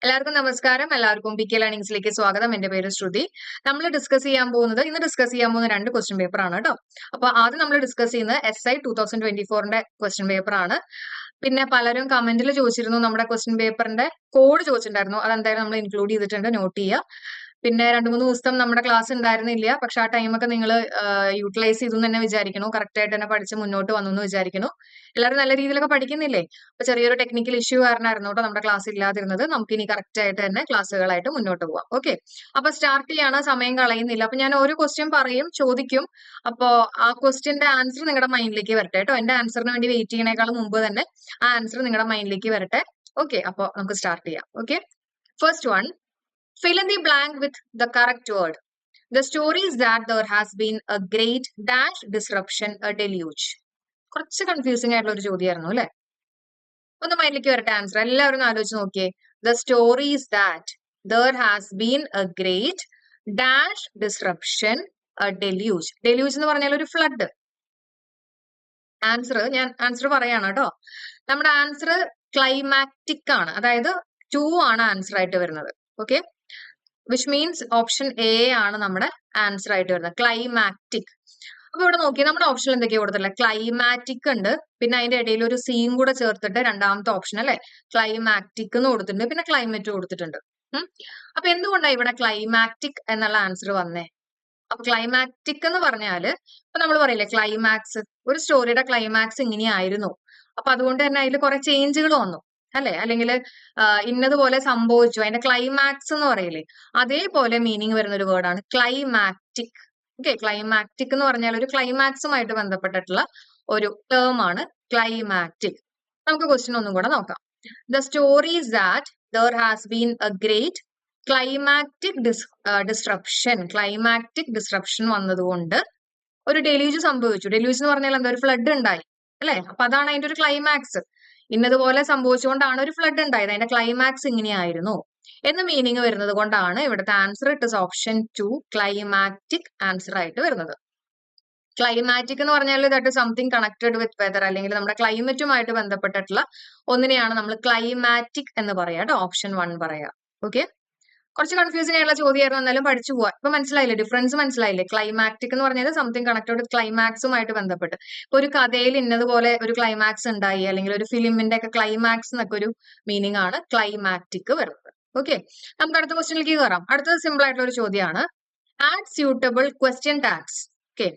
എല്ലാവർക്കും നമസ്കാരം. എല്ലാവർക്കും PK ലേണിംഗ്സിലേക്ക് സ്വാഗതം. എന്റെ പേര് ശ്രുതി. ഇന്ന് ഡിസ്കസ് ചെയ്യാൻ പോകുന്ന 2 ക്വസ്റ്റ്യൻ പേപ്പർ ആണ് കേട്ടോ. അപ്പൊ ആദ്യം നമ്മൾ ഡിസ്കസ് ചെയ്യുന്നത് SI 2024ന്റെ ക്വസ്റ്റ്യൻ പേപ്പർ ആണ്. പിന്നെ പലരും കമന്റിൽ ചോദിച്ചിരുന്നു, നമ്മുടെ ക്വസ്റ്റ്യൻ പേപ്പറിന്റെ കോഡ് ചോദിച്ചിട്ടുണ്ടായിരുന്നു. അതെന്തായാലും നമ്മൾ ഇൻക്ലൂഡ് ചെയ്തിട്ടുണ്ട്, നോട്ട് ചെയ്യുക. പിന്നെ 2-3 ദിവസം നമ്മുടെ ക്ലാസ് ഉണ്ടായിരുന്നില്ല. പക്ഷെ ആ ടൈമൊക്കെ നിങ്ങൾ യൂട്ടിലൈസ് ചെയ്തു എന്ന് തന്നെ വിചാരിക്കുന്നു. കറക്റ്റ് ആയിട്ട് തന്നെ പഠിച്ച് മുന്നോട്ട് വന്നു എന്ന് വിചാരിക്കുന്നു. എല്ലാവരും നല്ല രീതിയിലൊക്കെ പഠിക്കുന്നില്ലേ? അപ്പൊ ചെറിയൊരു ടെക്നിക്കൽ ഇഷ്യൂ കാരണമായിരുന്നു കേട്ടോ നമ്മുടെ ക്ലാസ് ഇല്ലാതിരുന്നത്. നമുക്ക് ഇനി കറക്റ്റ് ആയിട്ട് തന്നെ ക്ലാസ്സുകളായിട്ട് മുന്നോട്ട് പോവാം. ഓക്കെ, അപ്പൊ സ്റ്റാർട്ട് ചെയ്യാണ്, സമയം കളയുന്നില്ല. അപ്പൊ ഞാൻ ഒരു ക്വസ്റ്റ്യൻ പറയും, ചോദിക്കും. അപ്പോ ആ ക്വസ്റ്റ്യന്റെ ആൻസർ നിങ്ങളുടെ മൈൻഡിലേക്ക് വരട്ടെ കേട്ടോ. എന്റെ ആൻസറിന് വേണ്ടി വെയിറ്റ് ചെയ്യണേക്കാളും മുമ്പ് തന്നെ ആ ആൻസർ നിങ്ങളുടെ മൈൻഡിലേക്ക് വരട്ടെ. ഓക്കെ, അപ്പൊ നമുക്ക് സ്റ്റാർട്ട് ചെയ്യാം. Okay, first one, fill in the blank with the correct word. The story is that there has been a great dash disruption, a deluge. കുറച്ച് കൺഫ്യൂസിംഗ് ആയിട്ടുള്ള ഒരു ചോദ്യമായിരുന്നു അല്ലെ? ഒന്ന് മൈൻഡിലേക്ക് വരട്ടെ ആൻസർ. എല്ലാവരും ഒന്ന് ആലോചിച്ച് നോക്കിയേ. The story is that there has been a great dash disruption, a deluge. Deluge എന്ന് പറഞ്ഞാൽ ഒരു ഫ്ലഡ്. ഞാൻ ആൻസർ പറയാണ് കേട്ടോ. നമ്മുടെ ആൻസർ ക്ലൈമാറ്റിക് ആണ്, അതായത് 2 ആണ് ആൻസർ ആയിട്ട് വരുന്നത്. Okay, which means option A ആണ് നമ്മുടെ ആൻസർ ആയിട്ട് വരുന്നത്, ക്ലൈമാറ്റിക്. അപ്പൊ ഇവിടെ നോക്കി, നമ്മുടെ ഓപ്ഷൻ എന്തൊക്കെയാ കൊടുത്തിട്ടുള്ളത്? ക്ലൈമാറ്റിക് ഉണ്ട്, പിന്നെ അതിന്റെ ഇടയിൽ ഒരു സീയും കൂടെ ചേർത്തിട്ട് രണ്ടാമത്തെ ഓപ്ഷൻ അല്ലെ, ക്ലൈമാറ്റിക് എന്ന് കൊടുത്തിട്ടുണ്ട്, പിന്നെ ക്ലൈമറ്റ് കൊടുത്തിട്ടുണ്ട്. അപ്പൊ എന്തുകൊണ്ടാണ് ഇവിടെ ക്ലൈമാറ്റിക് എന്നുള്ള ആൻസർ വന്നേ? അപ്പൊ ക്ലൈമാറ്റിക് എന്ന് പറഞ്ഞാല് ഇപ്പൊ നമ്മൾ പറയില്ലേ ക്ലൈമാക്സ്, ഒരു സ്റ്റോറിയുടെ ക്ലൈമാക്സ് ഇങ്ങനെയായിരുന്നു, അപ്പൊ അതുകൊണ്ട് തന്നെ അതിൽ കുറെ ചേഞ്ചുകൾ വന്നു അല്ലെ, അല്ലെങ്കിൽ ഇന്നതുപോലെ സംഭവിച്ചു, അതിന്റെ ക്ലൈമാക്സ് എന്ന് പറയില്ലേ, അതേപോലെ മീനിങ് വരുന്ന ഒരു വേർഡാണ് ക്ലൈമാറ്റിക്. ഓക്കെ, ക്ലൈമാറ്റിക് എന്ന് പറഞ്ഞാൽ ഒരു ക്ലൈമാക്സുമായിട്ട് ബന്ധപ്പെട്ടിട്ടുള്ള ഒരു ടേം ആണ് ക്ലൈമാറ്റിക്. നമുക്ക് ക്വസ്റ്റ്യൻ ഒന്നും കൂടെ നോക്കാം. The story is that there has been A great climatic disruption വന്നതുകൊണ്ട് ഒരു ഡെലൂജ് സംഭവിച്ചു. ഡെലൂജ് എന്ന് പറഞ്ഞാൽ എന്താ? ഒരു ഫ്ലഡ് ഉണ്ടായി അല്ലെ? അപ്പൊ അതാണ് അതിന്റെ ഒരു ക്ലൈമാക്സ്. ഇന്നതുപോലെ സംഭവിച്ചുകൊണ്ടാണ് ഒരു ഫ്ലഡ് ഉണ്ടായത്, അതിന്റെ ക്ലൈമാക്സ് ഇങ്ങനെയായിരുന്നു എന്ന് മീനിങ് വരുന്നത് കൊണ്ടാണ് ഇവിടുത്തെ answer it is option 2, climatic answer ആയിട്ട് വരുന്നത്. ക്ലൈമാറ്റിക് എന്ന് പറഞ്ഞാൽ that is something connected with weather, അല്ലെങ്കിൽ നമ്മുടെ ക്ലൈമറ്റുമായിട്ട് ബന്ധപ്പെട്ടിട്ടുള്ള ഒന്നിനെയാണ് നമ്മൾ ക്ലൈമാറ്റിക് എന്ന് പറയാ കേട്ടോ. ഓപ്ഷൻ 1 പറയാ. ഓക്കെ, കുറച്ച് കൺഫ്യൂസിംഗ് ആയിട്ടുള്ള ചോദ്യമായിരുന്നു, എന്നാലും പഠിച്ചു പോവാ. ഇപ്പൊ മനസ്സിലായില്ലേ? ഡിഫറൻസ് മനസ്സിലായില്ലേ? ക്ലൈമാറ്റിക് എന്ന് പറഞ്ഞാൽ സംതിങ് കണക്റ്റഡ് വിത്ത് ക്ലൈമാക്സുമായിട്ട് ബന്ധപ്പെട്ട്. ഇപ്പൊ ഒരു കഥയിൽ ഇന്നതുപോലെ ഒരു ക്ലൈമാക്സ് ഉണ്ടായി, അല്ലെങ്കിൽ ഒരു ഫിലിമിന്റെ ഒക്കെ ക്ലൈമാക്സ് എന്നൊക്കെ ഒരു മീനിങ് ആണ് ക്ലൈമാറ്റിക് വരുന്നത്. ഓക്കെ, നമുക്ക് അടുത്ത ക്വസ്റ്റ്യനിലേക്ക് കയറാം. അടുത്തത് സിമ്പിൾ ആയിട്ടുള്ള ഒരു ചോദ്യമാണ്. Add suitable question tags. Okay,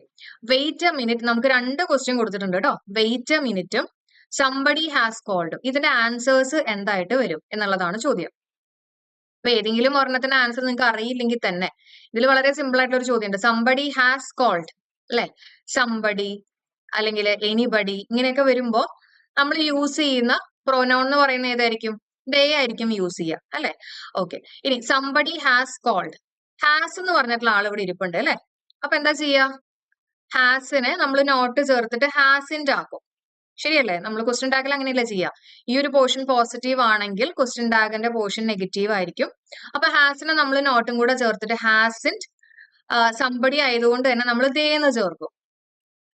wait a minute. നമുക്ക് 2 ക്വസ്റ്റ്യൻ കൊടുത്തിട്ടുണ്ട് കേട്ടോ. വെയിറ്റ് എ മിനിറ്റും സംബഡി ഹാസ് കോൾഡ്. ഇതിന്റെ ആൻസേഴ്സ് എന്തായിട്ട് വരും എന്നുള്ളതാണ് ചോദ്യം. അപ്പൊ ഏതെങ്കിലും ഒരെണ്ണത്തിന്റെ ആൻസർ നിങ്ങൾക്ക് അറിയില്ലെങ്കിൽ തന്നെ ഇതിൽ വളരെ സിമ്പിൾ ആയിട്ടുള്ള ഒരു ചോദ്യമുണ്ട്. സംബഡി ഹാസ് കോൾഡ് അല്ലെ, സംബഡി അല്ലെങ്കിൽ എനിബഡി ഇങ്ങനെയൊക്കെ വരുമ്പോ നമ്മൾ യൂസ് ചെയ്യുന്ന പ്രൊനൗൺ എന്ന് പറയുന്നത് ഏതായിരിക്കും? ദേ ആയിരിക്കും യൂസ് ചെയ്യുക അല്ലെ. ഓക്കെ, ഇനി സംബഡി ഹാസ് കോൾഡ്. ഹാസ് എന്ന് പറഞ്ഞിട്ടുള്ള ആൾ ഇവിടെ ഇരിപ്പുണ്ട് അല്ലെ. അപ്പൊ എന്താ ചെയ്യാ? ഹാസിനെ നമ്മൾ നോട്ട് ചേർത്തിട്ട് ഹാസിന്റെ ആക്കും. ശരിയല്ലേ? നമ്മൾ ക്വസ്റ്റ്യൻ ടാഗിൽ അങ്ങനെയല്ല ചെയ്യാം. ഈ ഒരു പോർഷൻ പോസിറ്റീവ് ആണെങ്കിൽ ക്വസ്റ്റ്യൻ ടാഗിന്റെ പോർഷൻ നെഗറ്റീവ് ആയിരിക്കും. അപ്പൊ ഹാസിനെ നമ്മൾ നോട്ടും കൂടെ ചേർത്തിട്ട് ഹാസിന്റ് സംബടി ആയതുകൊണ്ട് തന്നെ നമ്മൾ ദേന്ന് ചേർക്കും.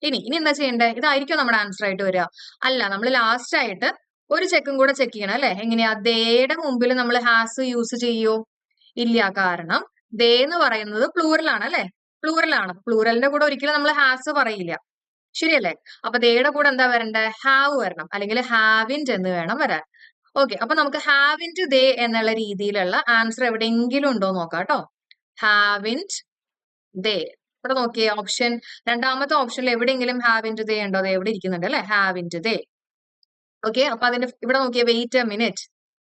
ഇനി എന്താ ചെയ്യണ്ടേ? ഇതായിരിക്കും നമ്മുടെ ആൻസർ ആയിട്ട് വരിക? അല്ല, നമ്മൾ ലാസ്റ്റ് ആയിട്ട് ഒരു ചെക്കും കൂടെ ചെക്ക് ചെയ്യണം അല്ലെ. എങ്ങനെയാ? ദേയുടെ മുമ്പിൽ നമ്മൾ ഹാസ് യൂസ് ചെയ്യോ? ഇല്ല, കാരണം ദേ എന്ന് പറയുന്നത് പ്ലൂറൽ ആണ് അല്ലെ. പ്ലൂറലിന്റെ കൂടെ ഒരിക്കലും നമ്മൾ ഹാസ് പറയില്ല. ശരിയല്ലേ? അപ്പൊ ദേയുടെ കൂടെ എന്താ വരണ്ടേ? ഹാവ് വരണം, അല്ലെങ്കിൽ ഹാവിന്റ് എന്ന് വേണം വരാൻ. ഓക്കെ, അപ്പൊ നമുക്ക് ഹാവിന്റ് ദേ എന്നുള്ള രീതിയിലുള്ള ആൻസർ എവിടെയെങ്കിലും ഉണ്ടോ നോക്കാം കേട്ടോ. ഹാവിന്റ് ദേ. ഇവിടെ നോക്കിയേ, ഓപ്ഷൻ രണ്ടാമത്തെ ഓപ്ഷനിൽ എവിടെയെങ്കിലും ഹാവിന്റ് ദേ ഉണ്ടോ? അത് എവിടെ ഇരിക്കുന്നുണ്ട് അല്ലെ, ഹാവിന്റ് ദേ. ഓക്കെ, അപ്പൊ അതിന്റെ ഇവിടെ നോക്കിയേ, വെയിറ്റ് എ മിനിറ്റ്.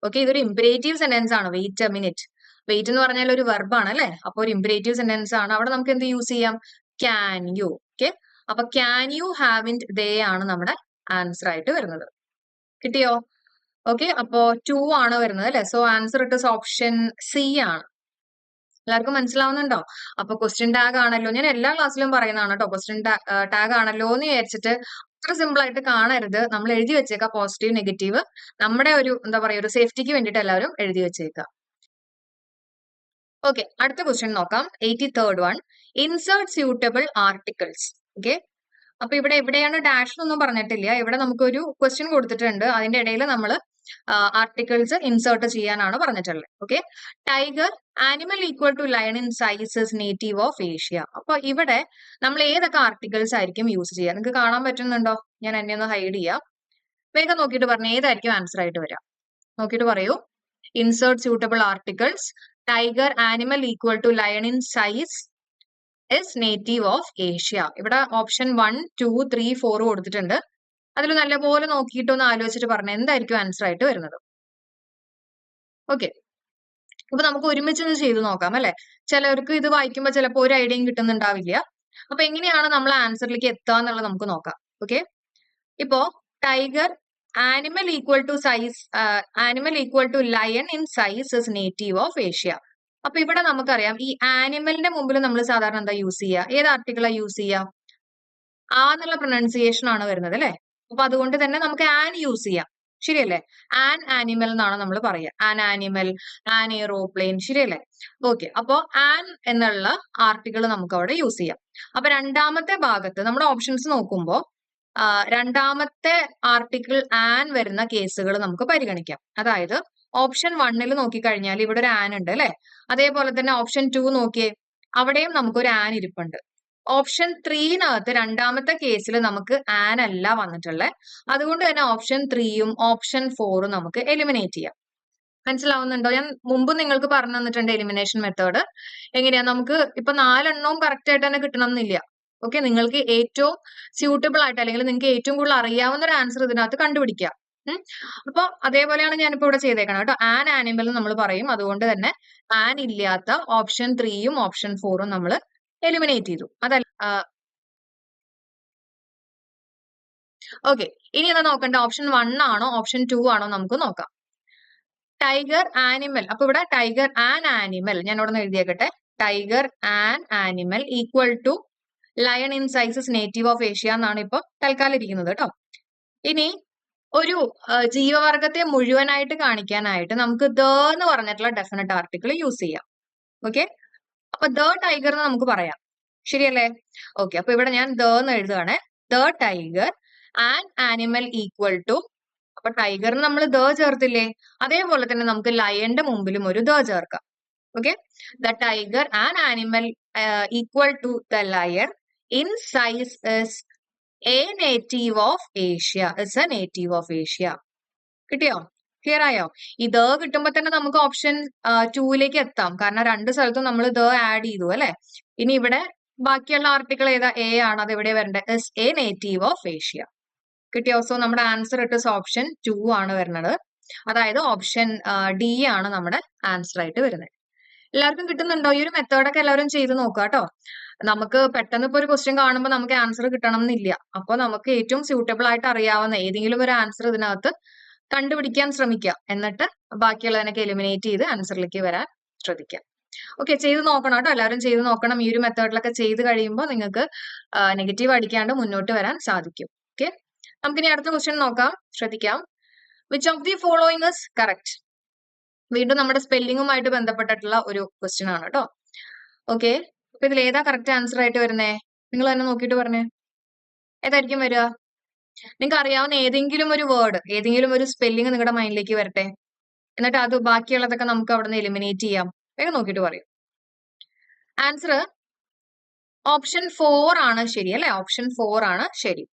ഓക്കെ, ഇതൊരു ഇംപരേറ്റീവ് സെന്റൻസ് ആണ്. Wait a minute. വെയിറ്റ് എന്ന് പറഞ്ഞാൽ ഒരു വെർബാണ് അല്ലെ. അപ്പൊ ഒരു ഇംപരേറ്റീവ് സെന്റൻസ് ആണ്. അവിടെ നമുക്ക് എന്ത് യൂസ് ചെയ്യാം? Can you. ഓക്കെ, അപ്പൊ ക്യാൻ യു ഹാവിന്റ് ദേ ആണ് നമ്മുടെ ആൻസർ ആയിട്ട് വരുന്നത്. കിട്ടിയോ? ഓക്കെ, അപ്പോ 2 ആണ് വരുന്നത് അല്ലെ. സോ ആൻസർ ഇട്ട് ഓപ്ഷൻ സി ആണ്. എല്ലാവർക്കും മനസ്സിലാവുന്നുണ്ടോ? അപ്പൊ ക്വസ്റ്റ്യൻ ടാഗ് ആണല്ലോ, ഞാൻ എല്ലാ ക്ലാസ്സിലും പറയുന്നതാണ് കേട്ടോ. ക്വസ്റ്റ്യൻ ടാഗ് ആണല്ലോ എന്ന് വിചാരിച്ചിട്ട് അത്ര സിമ്പിൾ ആയിട്ട് കാണരുത്. നമ്മൾ എഴുതി വെച്ചേക്കാം പോസിറ്റീവ് നെഗറ്റീവ്. നമ്മുടെ ഒരു എന്താ പറയാ, ഒരു സേഫ്റ്റിക്ക് വേണ്ടിയിട്ട് എല്ലാവരും എഴുതി വെച്ചേക്കാം. ഓക്കെ, അടുത്ത ക്വസ്റ്റ്യൻ നോക്കാം. 83rd one, insert suitable articles. Okay, അപ്പൊ ഇവിടെ എവിടെയാണ് ഡാഷ് എന്നൊന്നും പറഞ്ഞിട്ടില്ല. ഇവിടെ നമുക്കൊരു ക്വസ്റ്റ്യൻ കൊടുത്തിട്ടുണ്ട്, അതിന്റെ ഇടയിൽ നമ്മൾ ആർട്ടിക്കിൾസ് ഇൻസേർട്ട് ചെയ്യാനാണ് പറഞ്ഞിട്ടുള്ളത്. Okay, tiger animal equal to lion in sizes native of Asia. അപ്പൊ ഇവിടെ നമ്മൾ ഏതൊക്കെ ആർട്ടിക്കിൾസ് ആയിരിക്കും യൂസ് ചെയ്യുക? നിങ്ങൾക്ക് കാണാൻ പറ്റുന്നുണ്ടോ? ഞാൻ എന്നെ ഒന്ന് ഹൈഡ് ചെയ്യാം. വേഗം നോക്കിയിട്ട് പറഞ്ഞു ഏതായിരിക്കും ആൻസർ ആയിട്ട് വരാം. നോക്കിയിട്ട് പറയൂ. Insert suitable articles. Tiger animal equal to lion in size is native of Asia. ഇവിടെ ഓപ്ഷൻ 1, 2, 3, 4 കൊടുത്തിട്ടുണ്ട്. അതിൽ നല്ലപോലെ നോക്കിയിട്ട് ഒന്ന് ആലോചിച്ചിട്ട് പറഞ്ഞ എന്തായിരിക്കും ആൻസർ ആയിട്ട് വരുന്നത്. ഓക്കെ, അപ്പൊ നമുക്ക് ഒരുമിച്ചൊന്ന് ചെയ്തു നോക്കാം അല്ലെ. ചിലർക്ക് ഇത് വായിക്കുമ്പോൾ ചിലപ്പോൾ ഒരു ഐഡിയയും കിട്ടുന്നുണ്ടാവില്ല. അപ്പൊ എങ്ങനെയാണ് നമ്മൾ ആൻസറിലേക്ക് എത്തുക എന്നുള്ളത് നമുക്ക് നോക്കാം. ഓക്കെ, ഇപ്പോ tiger animal equal to size animal equal to lion in size is native of Asia. അപ്പൊ ഇവിടെ നമുക്കറിയാം ഈ ആനിമലിന്റെ മുമ്പിൽ നമ്മൾ സാധാരണ എന്താ യൂസ് ചെയ്യുക? ഏത് ആർട്ടിക്കിളാ യൂസ് ചെയ്യുക? ആ എന്നുള്ള പ്രൊനൗൺസിയേഷൻ ആണ് വരുന്നത് അല്ലെ. അപ്പൊ അതുകൊണ്ട് തന്നെ നമുക്ക് ആൻ യൂസ് ചെയ്യാം. ശരിയല്ലേ? ആൻ ആനിമൽ എന്നാണ് നമ്മൾ പറയുക. ആൻ ആനിമൽ, ആൻ എയ്റോപ്ലെയിൻ, ശരിയല്ലേ? ഓക്കെ, അപ്പോ ആൻ എന്നുള്ള ആർട്ടിക്കിൾ നമുക്ക് അവിടെ യൂസ് ചെയ്യാം. അപ്പൊ രണ്ടാമത്തെ ഭാഗത്ത് നമ്മുടെ ഓപ്ഷൻസ് നോക്കുമ്പോൾ രണ്ടാമത്തെ ആർട്ടിക്കിൾ ആൻ വരുന്ന കേസുകൾ നമുക്ക് പരിഗണിക്കാം. അതായത് ഓപ്ഷൻ 1 നോക്കിക്കഴിഞ്ഞാൽ ഇവിടെ ഒരു ആൻ ഉണ്ട് അല്ലെ. അതേപോലെ തന്നെ ഓപ്ഷൻ 2 നോക്കിയേ, അവിടെയും നമുക്കൊരു ആൻ ഇരിപ്പുണ്ട്. ഓപ്ഷൻ 3 രണ്ടാമത്തെ കേസിൽ നമുക്ക് ആൻ അല്ല വന്നിട്ടുള്ളത്. അതുകൊണ്ട് തന്നെ ഓപ്ഷൻ 3 ഓപ്ഷൻ 4 നമുക്ക് എലിമിനേറ്റ് ചെയ്യാം. മനസ്സിലാവുന്നുണ്ടോ? ഞാൻ മുമ്പ് നിങ്ങൾക്ക് പറഞ്ഞു തന്നിട്ടുണ്ട് എലിമിനേഷൻ മെത്തേഡ് എങ്ങനെയാ. നമുക്ക് ഇപ്പൊ 4 എണ്ണവും കറക്റ്റ് ആയിട്ട് തന്നെ കിട്ടണം എന്നില്ല. ഓക്കെ, നിങ്ങൾക്ക് ഏറ്റവും സ്യൂട്ടബിൾ ആയിട്ട് അല്ലെങ്കിൽ നിങ്ങൾക്ക് ഏറ്റവും കൂടുതൽ അറിയാവുന്ന ഒരു ആൻസർ ഇതിനകത്ത് കണ്ടുപിടിക്കാം. അപ്പൊ അതേപോലെയാണ് ഞാനിപ്പോ ഇവിടെ ചെയ്തേക്കണം കേട്ടോ. ആൻ ആനിമൽ നമ്മൾ പറയും. അതുകൊണ്ട് തന്നെ ആൻ ഇല്ലാത്ത ഓപ്ഷൻ 3 ഓപ്ഷൻ 4 നമ്മൾ എലിമിനേറ്റ് ചെയ്തു. അതല്ല ഓക്കെ, ഇനി എന്താ നോക്കണ്ട? ഓപ്ഷൻ 1 ആണോ ഓപ്ഷൻ 2 ആണോ നമുക്ക് നോക്കാം. Tiger animal. അപ്പൊ ഇവിടെ ടൈഗർ ആൻ ആനിമൽ ഞാൻ ഇവിടെ നിന്ന് എഴുതിയേക്കട്ടെ. Tiger an animal equal to lion in sizes native of Asia എന്നാണ് ഇപ്പൊ തൽക്കാലം ഇരിക്കുന്നത് കേട്ടോ. ഇനി ഒരു ജീവവർഗത്തെ മുഴുവനായിട്ട് കാണിക്കാനായിട്ട് നമുക്ക് ദ എന്ന് പറഞ്ഞിട്ടുള്ള ഡെഫിനറ്റ് ആർട്ടിക്കിൾ യൂസ് ചെയ്യാം. ഓക്കെ, അപ്പൊ ദ ടൈഗർ എന്ന് നമുക്ക് പറയാം. ശരിയല്ലേ? ഓക്കെ, അപ്പൊ ഇവിടെ ഞാൻ ദ എന്ന് എഴുതുകയാണ്. The tiger an animal equal to, അപ്പൊ ടൈഗറിന് നമ്മൾ ദ ചേർത്തില്ലേ, അതേപോലെ തന്നെ നമുക്ക് ലയന്റെ മുമ്പിലും ഒരു ദ ചേർക്കാം. Okay, the tiger an animal equal to the lion in size is a native of Asia. Is a native of Asia. കിട്ടിയോ? ക്ലിയർ ആയോ? ഈ ദ കിട്ടുമ്പോ തന്നെ നമുക്ക് ഓപ്ഷൻ 2 എത്താം. കാരണം രണ്ട് സ്ഥലത്തും നമ്മൾ ദ ആഡ് ചെയ്തു അല്ലെ. ഇനി ഇവിടെ ബാക്കിയുള്ള ആർട്ടിക്കിൾ ഏതാ? എ ആണ്. അത് എവിടെ വരേണ്ടത്? Is a native of Asia. കിട്ടിയോ? സോ നമ്മുടെ ആൻസർ ഇട്ട് ഓപ്ഷൻ 2 ആണ് വരുന്നത്. അതായത് ഓപ്ഷൻ ഡി ആണ് നമ്മുടെ ആൻസർ ആയിട്ട് വരുന്നത്. എല്ലാവർക്കും കിട്ടുന്നുണ്ടോ? ഈ ഒരു മെത്തേഡൊക്കെ എല്ലാവരും ചെയ്ത് നോക്കുക കേട്ടോ. നമുക്ക് പെട്ടെന്ന് ഇപ്പൊ ഒരു ക്വസ്റ്റ്യൻ കാണുമ്പോൾ നമുക്ക് ആൻസർ കിട്ടണം എന്നില്ല. അപ്പൊ നമുക്ക് ഏറ്റവും സ്യൂട്ടബിൾ ആയിട്ട് അറിയാവുന്ന ഏതെങ്കിലും ഒരു ആൻസർ ഇതിനകത്ത് കണ്ടുപിടിക്കാൻ ശ്രമിക്കുക. എന്നിട്ട് ബാക്കിയുള്ളതിനൊക്കെ എലിമിനേറ്റ് ചെയ്ത് ആൻസറിലേക്ക് വരാൻ ശ്രദ്ധിക്കാം. ഓക്കെ, ചെയ്ത് നോക്കണം കേട്ടോ. എല്ലാവരും ചെയ്ത് നോക്കണം. ഈ ഒരു മെത്തേഡിലൊക്കെ ചെയ്ത് കഴിയുമ്പോൾ നിങ്ങൾക്ക് നെഗറ്റീവ് അടിക്കാണ്ട് മുന്നോട്ട് വരാൻ സാധിക്കും. ഓക്കെ, നമുക്കിനി അടുത്ത ക്വസ്റ്റ്യൻ നോക്കാം. ശ്രദ്ധിക്കാം. Which of the following is correct? വീണ്ടും നമ്മുടെ സ്പെല്ലിങ്ങുമായിട്ട് ബന്ധപ്പെട്ടിട്ടുള്ള ഒരു ക്വസ്റ്റ്യൻ ആണ് കേട്ടോ. ഓക്കെ, അപ്പൊ ഇതിൽ ഏതാ കറക്റ്റ് ആൻസർ ആയിട്ട് വരുന്നേ? നിങ്ങൾ തന്നെ നോക്കിയിട്ട് പറഞ്ഞേ, ഏതായിരിക്കും വരിക? നിങ്ങൾക്ക് അറിയാവുന്ന ഏതെങ്കിലും ഒരു വേർഡ്, ഏതെങ്കിലും ഒരു സ്പെല്ലിംഗ് നിങ്ങളുടെ മൈൻഡിലേക്ക് വരട്ടെ. എന്നിട്ട് അത് ബാക്കിയുള്ളതൊക്കെ നമുക്ക് അവിടെ നിന്ന് എലിമിനേറ്റ് ചെയ്യാം. വേഗം നോക്കിയിട്ട് പറയും. ആൻസർ ഓപ്ഷൻ 4 ആണ് ശരി അല്ലെ. ഓപ്ഷൻ 4 ആണ് ശരി.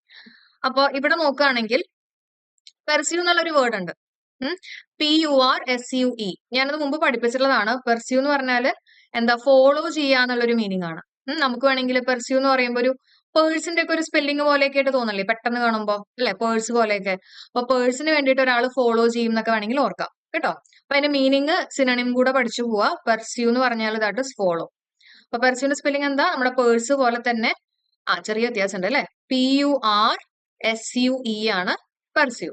അപ്പൊ ഇവിടെ നോക്കുകയാണെങ്കിൽ പെർസ്യൂ എന്നുള്ളൊരു വേർഡ് ഉണ്ട്. PURSUE. ഞാനത് മുമ്പ് പഠിപ്പിച്ചിട്ടുള്ളതാണ്. പെർസ്യൂ എന്ന് പറഞ്ഞാൽ എന്താ? ഫോളോ ചെയ്യാന്നുള്ളൊരു മീനിങ് ആണ്. നമുക്ക് വേണമെങ്കിൽ പെർസ്യൂ എന്ന് പറയുമ്പോൾ ഒരു പേഴ്സിന്റെ ഒക്കെ ഒരു സ്പെല്ലിംഗ് പോലെയൊക്കെ ആയിട്ട് തോന്നില്ലേ പെട്ടെന്ന് കാണുമ്പോൾ അല്ലെ? പേഴ്സ് പോലെയൊക്കെ. അപ്പൊ പേഴ്സിന് വേണ്ടിയിട്ട് ഒരാൾ ഫോളോ ചെയ്യും എന്നൊക്കെ വേണമെങ്കിൽ ഓർക്കാം കേട്ടോ. അപ്പൊ അതിന്റെ മീനിങ് സിനണിം കൂടെ പഠിച്ചു പോവാ. പെർസ്യൂ എന്ന് പറഞ്ഞാൽ ദാറ്റ് ഇസ് ഫോളോ. അപ്പൊ പെർസ്യൂന്റെ സ്പെല്ലിംഗ് എന്താ? നമ്മുടെ പേഴ്സ് പോലെ തന്നെ ചെറിയ വ്യത്യാസം ഉണ്ട് അല്ലെ. PURSUE ആണ് പെർസ്യൂ.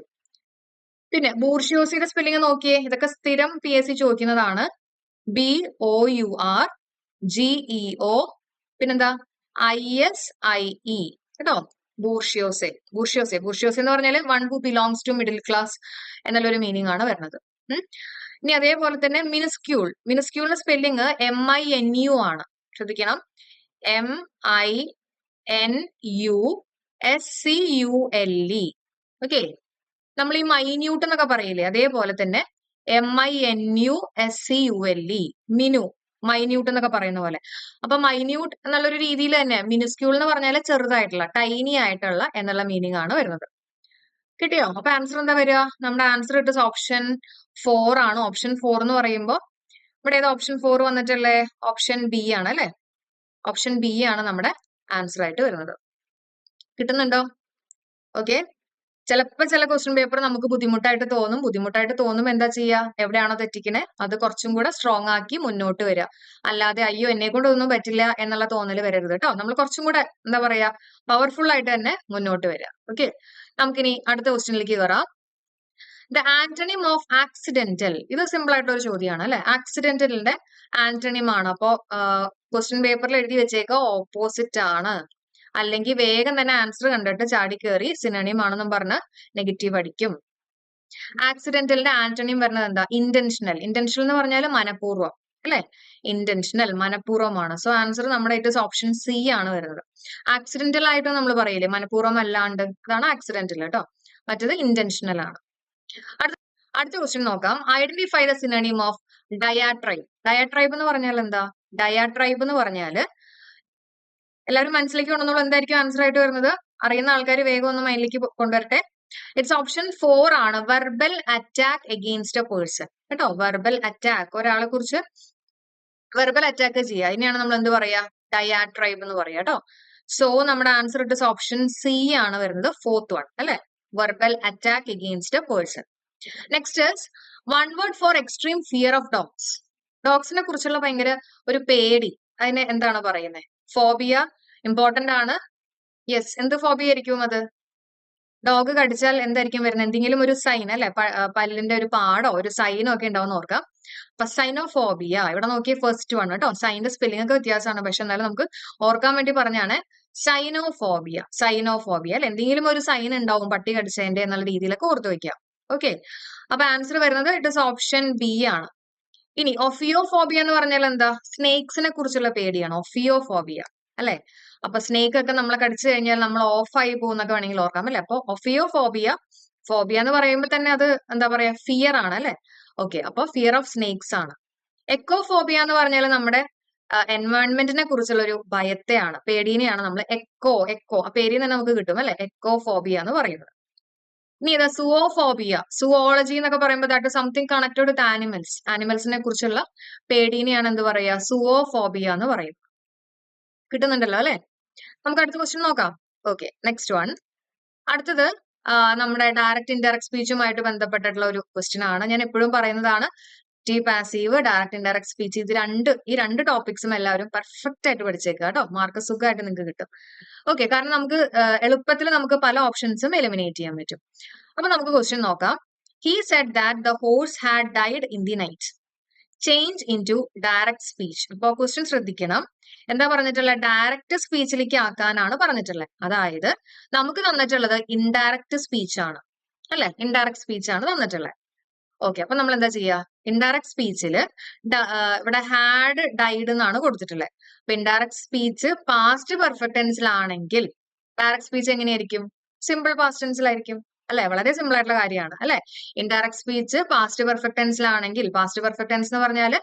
പിന്നെ ബൂർഷ്യോസിയുടെ സ്പെല്ലിംഗ് നോക്കിയേ. ഇതൊക്കെ സ്ഥിരം PSC ചോദിക്കുന്നതാണ്. BOURGEO പിന്നെന്താ? ISIE കേട്ടോ. ബൂർഷ്യോസെ. ബൂർഷ്യോസെ എന്ന് പറഞ്ഞാൽ one who belongs to middle class എന്നുള്ളൊരു മീനിങ് ആണ് വരുന്നത്. ഇനി അതേപോലെ തന്നെ മിനിസ്ക്യൂൾ. മിനിസ്ക്യൂളിന്റെ സ്പെല്ലിംഗ് MINU ആണ്. ശ്രദ്ധിക്കണം. MINUSCULE. ഓക്കെ, നമ്മൾ ഈ മൈന്യൂട്ട് എന്നൊക്കെ പറയില്ലേ, അതേപോലെ തന്നെ MINUSCULE, മിനു, മൈന്യൂട്ട് എന്നൊക്കെ പറയുന്ന പോലെ. അപ്പൊ മൈന്യൂട്ട് എന്നുള്ളൊരു രീതിയിൽ തന്നെ മിനുസ്ക്യൂൾ എന്ന് പറഞ്ഞാൽ ചെറുതായിട്ടുള്ള, ടൈനി ആയിട്ടുള്ള എന്നുള്ള മീനിങ് ആണ് വരുന്നത്. കിട്ടിയോ? അപ്പൊ ആൻസർ എന്താ വരിക? നമ്മുടെ ആൻസർ ഇട്ട് ഓപ്ഷൻ 4 ആണ്. ഓപ്ഷൻ 4 എന്ന് പറയുമ്പോൾ ഇവിടെ ഏത് ഓപ്ഷൻ 4 വന്നിട്ടുള്ളേ? ഓപ്ഷൻ ബി ആണ് അല്ലെ? ഓപ്ഷൻ ബി ആണ് നമ്മുടെ ആൻസർ ആയിട്ട് വരുന്നത്. കിട്ടുന്നുണ്ടോ? ഓക്കെ. ചിലപ്പോൾ ചില ക്വസ്റ്റ്യൻ പേപ്പർ നമുക്ക് ബുദ്ധിമുട്ടായിട്ട് തോന്നും. എന്താ ചെയ്യുക? എവിടെയാണോ തെറ്റിക്കണേ അത് കുറച്ചും കൂടെ സ്ട്രോങ് ആക്കി മുന്നോട്ട് വരിക. അല്ലാതെ അയ്യോ എന്നെ കൊണ്ട് ഒന്നും പറ്റില്ല എന്നുള്ള തോന്നൽ വരരുത് കേട്ടോ. നമ്മൾ കുറച്ചും കൂടെ എന്താ പറയാ, പവർഫുൾ ആയിട്ട് തന്നെ മുന്നോട്ട് വരിക. ഓക്കെ, നമുക്കിനി അടുത്ത ക്വസ്റ്റ്യനിലേക്ക് കയറാം. The antonym of accidental. ഇത് സിമ്പിൾ ആയിട്ടുള്ള ഒരു ചോദ്യമാണ് അല്ലെ? ആക്സിഡന്റലിന്റെ ആന്റണിം ആണ്. അപ്പോ ക്വസ്റ്റ്യൻ പേപ്പറിൽ എഴുതി വെച്ചേക്ക ഓപ്പോസിറ്റ് ആണ്. അല്ലെങ്കിൽ വേഗം തന്നെ ആൻസർ കണ്ടിട്ട് ചാടി കയറി സിനണിം ആണെന്നും പറഞ്ഞ് നെഗറ്റീവ് അടിക്കും. ആക്സിഡന്റലിന്റെ ആന്റണിം വരുന്നത് എന്താ? ഇന്റൻഷണൽ. ഇന്റൻഷണൽ എന്ന് പറഞ്ഞാൽ മനഃപൂർവ്വം അല്ലെ? ഇന്റൻഷണൽ മനഃപൂർവ്വമാണ്. സോ ആൻസർ നമ്മുടെ ഇറ്റ് ഓപ്ഷൻ സി ആണ് വരുന്നത്. ആക്സിഡന്റൽ ആയിട്ട് നമ്മൾ പറയില്ലേ മനഃപൂർവ്വം അല്ലാണ്ട്, അതാണ് ആക്സിഡന്റൽ കേട്ടോ. മറ്റത് ഇന്റൻഷണൽ ആണ്. അടുത്ത ക്വസ്റ്റ്യൻ നോക്കാം. Identify the synonym of diatribe. Diatribe എന്ന് പറഞ്ഞാൽ എന്താ? ഡയാട്രൈബ് എന്ന് പറഞ്ഞാല് എല്ലാവരും മനസ്സിലേക്ക് കൊണ്ടുവന്നോളൂ. എന്തായിരിക്കും ആൻസർ ആയിട്ട് വരുന്നത്? അറിയുന്ന ആൾക്കാർ വേഗം ഒന്ന് മൈൻഡിലേക്ക് കൊണ്ടുവരട്ടെ. ഇറ്റ്സ് ഓപ്ഷൻ 4 ആണ്. Verbal attack against a person കേട്ടോ. വെർബൽ അറ്റാക്ക്, ഒരാളെ കുറിച്ച് വെർബൽ അറ്റാക്ക് ചെയ്യുക, അതിനെയാണ് നമ്മൾ എന്ത് പറയാ? ഡയാട്രൈബ് എന്ന് പറയാ കേട്ടോ. സോ നമ്മുടെ ആൻസർ ഇറ്റ് ഓപ്ഷൻ സി ആണ് വരുന്നത്, 4th വൺ അല്ലെ? Verbal attack against a person. Next one word for extreme fear of dogs. ഡോഗ്സിനെ കുറിച്ചുള്ള ഭയങ്കര ഒരു പേടി, അതിനെ എന്താണ് പറയുന്നത്? ഫോബിയ ഇമ്പോർട്ടന്റ് ആണ്. യെസ്, എന്ത് ഫോബിയ ആയിരിക്കും അത്? ഡോഗ് കടിച്ചാൽ എന്തായിരിക്കും വരുന്നത്? എന്തെങ്കിലും ഒരു സൈൻ അല്ലെ? പല്ലിന്റെ ഒരു പാടോ ഒരു സൈനോ ഒക്കെ ഉണ്ടാവും ഓർക്കാം. അപ്പൊ സൈനോഫോബിയ. ഇവിടെ നോക്കിയ ഫസ്റ്റ് വൺ കേട്ടോ. സൈനിന്റെ സ്പെല്ലിംഗ് ഒക്കെ വ്യത്യാസമാണ്, പക്ഷെ എന്നാലും നമുക്ക് ഓർക്കാൻ വേണ്ടി പറഞ്ഞാണ്. സൈനോഫോബിയ. സൈനോഫോബിയ അല്ലെ? എന്തെങ്കിലും ഒരു സൈൻ ഉണ്ടാവും പട്ടി കടിച്ചതിന്റെ എന്നുള്ള രീതിയിലൊക്കെ ഓർത്ത് വെക്കാം. ഓക്കെ, അപ്പൊ ആൻസർ വരുന്നത് ഇറ്റ് ഇസ് ഓപ്ഷൻ ബി ആണ്. ഇനി ഒഫിയോഫോബിയ എന്ന് പറഞ്ഞാൽ എന്താ? സ്നേക്സിനെ കുറിച്ചുള്ള പേടിയാണ് ഒഫിയോഫോബിയ അല്ലെ? അപ്പൊ സ്നേക്ക് ഒക്കെ നമ്മളെ കടിച്ചു കഴിഞ്ഞാൽ നമ്മൾ ഓഫ് ആയി പോകുന്നൊക്കെ വേണമെങ്കിൽ ഓർക്കാം അല്ലെ? അപ്പൊ ഒഫിയോഫോബിയ, ഫോബിയ എന്ന് പറയുമ്പോൾ തന്നെ അത് എന്താ പറയാ, ഫിയർ ആണ് അല്ലെ? ഓക്കെ, അപ്പൊ ഫിയർ ഓഫ് സ്നേക്സ് ആണ്. എക്കോഫോബിയ എന്ന് പറഞ്ഞാൽ നമ്മുടെ എൻവയോൺമെന്റിനെ കുറിച്ചുള്ള ഒരു ഭയത്തെയാണ്, പേടീനെയാണ് നമ്മൾ എക്കോ ആ പേരിൽ തന്നെ നമുക്ക് കിട്ടും അല്ലെ? എക്കോഫോബിയ എന്ന് പറയുന്നത്. ഇനി ഏതാ? സുവോഫോബിയ. സുവോളജി എന്നൊക്കെ പറയുമ്പോൾ that something connected with animals. ആനിമൽസിനെ കുറിച്ചുള്ള പേടീനെയാണ് എന്ത് പറയാ? സുവോഫോബിയ എന്ന് പറയും. കിട്ടുന്നുണ്ടല്ലോ അല്ലെ? നമുക്ക് അടുത്ത ക്വസ്റ്റ്യൻ നോക്കാം. Okay, next one. അടുത്തത് നമ്മുടെ ഡയറക്റ്റ് ഇൻഡയറക്റ്റ് സ്പീച്ചുമായിട്ട് ബന്ധപ്പെട്ടിട്ടുള്ള ഒരു ക്വസ്റ്റ്യൻ ആണ്. ഞാൻ എപ്പോഴും പറയുന്നതാണ്, active passive direct indirect speech, ഈ രണ്ട് ടോപ്പിക്സും എല്ലാവരും പെർഫെക്റ്റ് ആയിട്ട് പഠിച്ചേക്കുക കേട്ടോ. മാർക്ക് സുഖമായിട്ട് നിങ്ങൾക്ക് കിട്ടും. ഓക്കെ, കാരണം നമുക്ക് എളുപ്പത്തിൽ നമുക്ക് പല ഓപ്ഷൻസും എലിമിനേറ്റ് ചെയ്യാൻ പറ്റും. അപ്പൊ നമുക്ക് ക്വസ്റ്റ്യൻ നോക്കാം. He said that the horse had died in the night. Change into direct speech. അപ്പൊ ക്വസ്റ്റ്യൻ ശ്രദ്ധിക്കണം. എന്താ പറഞ്ഞിട്ടുള്ളത്? ഡയറക്റ്റ് സ്പീച്ചിലേക്ക് ആക്കാനാണ് പറഞ്ഞിട്ടുള്ളത്. അതായത് നമുക്ക് തന്നിട്ടുള്ളത് ഇൻഡയറക്റ്റ് സ്പീച്ച് ആണ് അല്ലെ? ഇൻഡയറക്റ്റ് സ്പീച്ച് ആണ് തന്നിട്ടുള്ളത്. ഓക്കെ, അപ്പൊ നമ്മൾ എന്താ ചെയ്യാ? ഇൻഡയറക്റ്റ് സ്പീച്ചില് ഇവിടെ ഹാഡ് ഡൈഡ് എന്നാണ് കൊടുത്തിട്ടുള്ളത്. അപ്പൊ ഇൻഡയറക്റ്റ് സ്പീച്ച് പാസ്റ്റ് പെർഫെക്റ്റ് ടെൻസിലാണെങ്കിൽ ഡയറക്റ്റ് സ്പീച്ച് എങ്ങനെയായിരിക്കും? സിമ്പിൾ പാസ്റ്റ് ടെൻസിലായിരിക്കും അല്ലെ? വളരെ സിമ്പിൾ ആയിട്ടുള്ള കാര്യമാണ് അല്ലെ? ഇൻഡയറക്റ്റ് സ്പീച്ച് പാസ്റ്റ് പെർഫെക്റ്റ് ടെൻസിലാണെങ്കിൽ, പാസ്റ്റ് പെർഫെക്റ്റ് ടെൻസ് എന്ന് പറഞ്ഞാൽ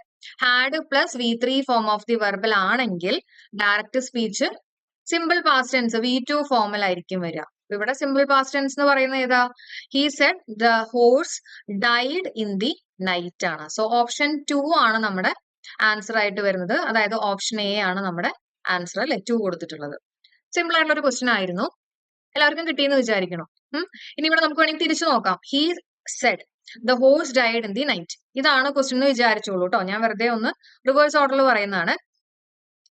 had plus V3 form of the verbal ആണെങ്കിൽ direct speech simple past tense V2 ഫോമിലായിരിക്കും വരിക. ഇവിടെ സിമ്പിൾ പാസ്റ്റ് ടെൻസ് എന്ന് പറയുന്നത് ഏതാ? He said the horse died in the night ആണ്. സോ ഓപ്ഷൻ 2 ആണ് നമ്മുടെ ആൻസർ ആയിട്ട് വരുന്നത്. അതായത് ഓപ്ഷൻ എ ആണ് നമ്മുടെ ആൻസർ അല്ലെ? 2 കൊടുത്തിട്ടുള്ളത്. സിമ്പിൾ ആയിട്ടുള്ള ഒരു ക്വസ്റ്റ്യൻ ആയിരുന്നു. എല്ലാവർക്കും കിട്ടിയെന്ന് വിചാരിക്കണം. ഇനി ഇവിടെ നമുക്ക് വേണമെങ്കിൽ തിരിച്ചു നോക്കാം. He said the horse died in the night. ഇതാണ് ക്വസ്റ്റ്യൻ എന്ന് വിചാരിച്ചോളൂ കേട്ടോ. ഞാൻ വെറുതെ ഒന്ന് റിവേഴ്സ് ഓർഡറിൽ പറയുന്നതാണ്.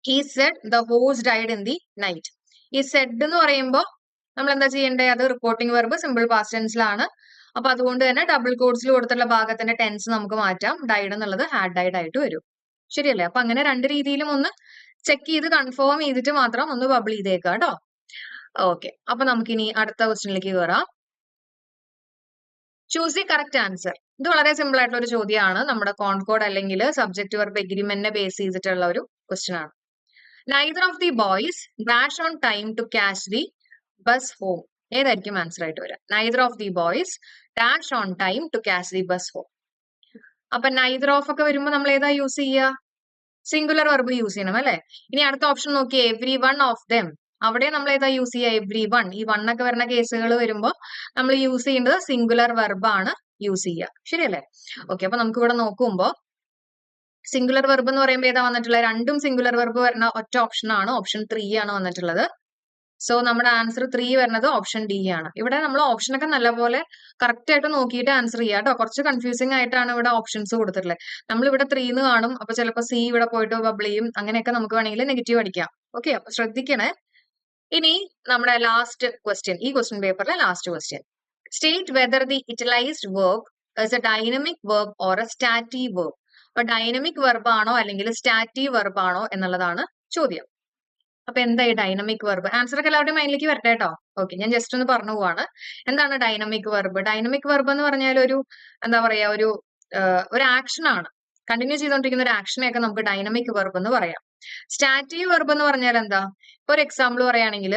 He said the horse died in the night. ഈ സെഡ് എന്ന് പറയുമ്പോൾ നമ്മൾ എന്താ ചെയ്യേണ്ടത്? അത് റിപ്പോർട്ടിംഗ് വെർബ് സിമ്പിൾ പാസ്റ്റ് ടെൻസിലാണ്. അപ്പൊ അതുകൊണ്ട് തന്നെ ഡബിൾ കോഡ്സിൽ കൊടുത്തുള്ള ഭാഗത്തിന്റെ ടെൻസ് നമുക്ക് മാറ്റാം. ഡൈഡ് എന്നുള്ളത് ഹാഡ് ഡൈഡ് ആയിട്ട് വരും. ശരിയല്ലേ? അപ്പൊ അങ്ങനെ രണ്ട് രീതിയിലും ഒന്ന് ചെക്ക് ചെയ്ത് കൺഫേം ചെയ്തിട്ട് മാത്രം ഒന്ന് ബബിൾ ചെയ്തേക്കാം കേട്ടോ. ഓക്കെ, അപ്പൊ നമുക്കിനി അടുത്ത ക്വസ്റ്റ്യനിലേക്ക് കയറാം. Choose the correct answer. ഇത് വളരെ സിമ്പിൾ ആയിട്ടുള്ള ഒരു ചോദ്യമാണ്. നമ്മുടെ കോൺകോഡ് അല്ലെങ്കിൽ സബ്ജക്ട് വെർബ് എഗ്രിമെന്റിനെ ബേസ് ചെയ്തിട്ടുള്ള ഒരു ക്വസ്റ്റ്യൻ ആണ്. Neither of the boys dash on time to catch the bus home. ഏതായിരിക്കും ആൻസർ ആയിട്ട് വരിക? Neither of the boys dash on time to catch the bus home. അപ്പൊ നൈദർ ഓഫ് ഒക്കെ വരുമ്പോൾ നമ്മൾ ഏതാ യൂസ് ചെയ്യുക? സിംഗുലർ വെർബ് യൂസ് ചെയ്യണം അല്ലെ. ഇനി അടുത്ത ഓപ്ഷൻ നോക്കിയേ, എവ്രി വൺ ഓഫ് ദം. അവിടെ നമ്മൾ ഏതാ യൂസ് ചെയ്യുക? Every one. ഈ വൺ ഒക്കെ വരുന്ന കേസുകൾ വരുമ്പോൾ നമ്മൾ യൂസ് ചെയ്യേണ്ടത് സിംഗുലർ വെർബ് ആണ് യൂസ് ചെയ്യുക. ശരിയല്ലേ? ഓക്കെ, അപ്പൊ നമുക്ക് ഇവിടെ നോക്കുമ്പോ സിംഗുലർ വെർബ് എന്ന് പറയുമ്പോൾ ഏതാ വന്നിട്ടുള്ളത്? രണ്ടും സിംഗുലർ വെർബ് വരുന്ന ഒറ്റ ഓപ്ഷൻ ആണ്, ഓപ്ഷൻ 3 ആണ് വന്നിട്ടുള്ളത്. സോ നമ്മുടെ ആൻസർ 3 വരുന്നത് ഓപ്ഷൻ ഡി ആണ്. ഇവിടെ നമ്മൾ ഓപ്ഷൻ ഒക്കെ നല്ലപോലെ കറക്റ്റ് ആയിട്ട് നോക്കിയിട്ട് ആൻസർ ചെയ്യുക കേട്ടോ. കുറച്ച് കൺഫ്യൂസിംഗ് ആയിട്ടാണ് ഇവിടെ ഓപ്ഷൻസ് കൊടുത്തിട്ടുള്ളത്. നമ്മൾ ഇവിടെ 3 എന്ന് കാണും, അപ്പൊ ചിലപ്പോൾ സി ഇവിടെ പോയിട്ട് ബബിൾ ചെയ്യും, അങ്ങനെയൊക്കെ നമുക്ക് വേണമെങ്കിൽ നെഗറ്റീവ് അടിക്കാം. ഓക്കെ, അപ്പൊ ശ്രദ്ധിക്കണേ. ഇനി നമ്മുടെ ലാസ്റ്റ് ക്വസ്റ്റ്യൻ, ഈ ക്വസ്റ്റ്യൻ പേപ്പറിലെ last question. State whether the italicised verb is a dynamic verb or a stative verb. അപ്പൊ ഡൈനമിക് വെർബ് ആണോ അല്ലെങ്കിൽ സ്റ്റാറ്റീവ് വെർബ് ആണോ എന്നുള്ളതാണ് ചോദ്യം. അപ്പൊ എന്താ ഈ ഡൈനമിക് വെർബ്? ആൻസർ ഒക്കെ എല്ലാവരുടെയും മൈൻഡിലേക്ക് വരട്ടെ കേട്ടോ. ഓക്കെ, ഞാൻ ജസ്റ്റ് ഒന്ന് പറഞ്ഞു പോവാണ്. എന്താണ് ഡൈനമിക് വെർബ്? ഡൈനമിക് വെർബ് എന്ന് പറഞ്ഞാൽ ഒരു എന്താ പറയാ, ഒരു ആക്ഷൻ ആണ്. കണ്ടിന്യൂ ചെയ്തുകൊണ്ടിരിക്കുന്ന ഒരു ആക്ഷനെയൊക്കെ നമുക്ക് ഡൈനമിക് വെർബ് എന്ന് പറയാം. സ്റ്റാറ്റീവ് വെർബ് എന്ന് പറഞ്ഞാൽ എന്താ? ഇപ്പൊ ഒരു എക്സാമ്പിൾ പറയുകയാണെങ്കിൽ,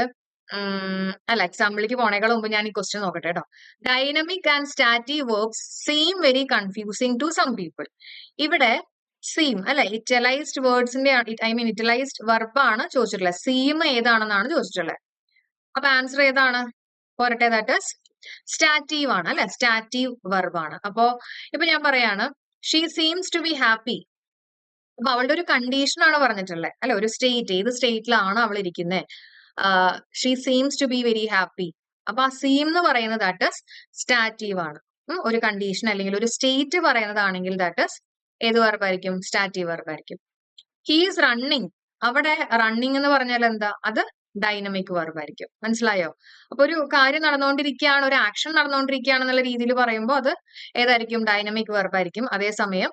അല്ല, എക്സാമ്പിളിലേക്ക് പോണേക്കാൾ മുമ്പ് ഞാൻ ഈ ക്വസ്റ്റ്യൻ നോക്കട്ടെ കേട്ടോ. Dynamic and stative verbs seem very confusing to some people. ഇവിടെ സീം അല്ലെ, ഇറ്റലൈസ്ഡ് വേർഡ്സിന്റെ ഇറ്റലൈസ്ഡ് വെർബാണ് ചോദിച്ചിട്ടുള്ളത്. സീം ഏതാണെന്നാണ് ചോദിച്ചിട്ടുള്ളത്. അപ്പൊ ആൻസർ ഏതാണ്? പോരട്ടെ, ദാറ്റ് ഈസ് സ്റ്റാറ്റീവ് ആണ് അല്ലെ, സ്റ്റാറ്റീവ് വെർബാണ്. അപ്പോ ഇപ്പൊ ഞാൻ പറയാണ്, she seems to be happy. അപ്പൊ അവളുടെ ഒരു കണ്ടീഷൻ ആണ് പറഞ്ഞിട്ടുള്ളത് അല്ലെ, ഒരു സ്റ്റേറ്റ്, ഏത് സ്റ്റേറ്റിലാണ് അവൾ ഇരിക്കുന്നത്? She seems to be very happy. അപ്പൊ ആ സീം എന്ന് പറയുന്നത് ദാറ്റ് ഈസ് സ്റ്റാറ്റീവ് ആണ്. ഒരു കണ്ടീഷൻ അല്ലെങ്കിൽ ഒരു സ്റ്റേറ്റ് പറയുന്നതാണെങ്കിൽ ദാറ്റ് ഈസ് ഏത് വെർബായിരിക്കും? സ്റ്റാറ്റീവ് വെർബായിരിക്കും. He is running. അവിടെ റണ്ണിങ് എന്ന് പറഞ്ഞാൽ എന്താ? അത് ഡൈനമിക് വെർബായിരിക്കും. മനസ്സിലായോ? അപ്പൊ ഒരു കാര്യം നടന്നുകൊണ്ടിരിക്കുകയാണ്, ഒരു ആക്ഷൻ നടന്നുകൊണ്ടിരിക്കുകയാണ് എന്നുള്ള രീതിയിൽ പറയുമ്പോൾ അത് ഏതായിരിക്കും? ഡൈനമിക് വെർബായിരിക്കും. അതേസമയം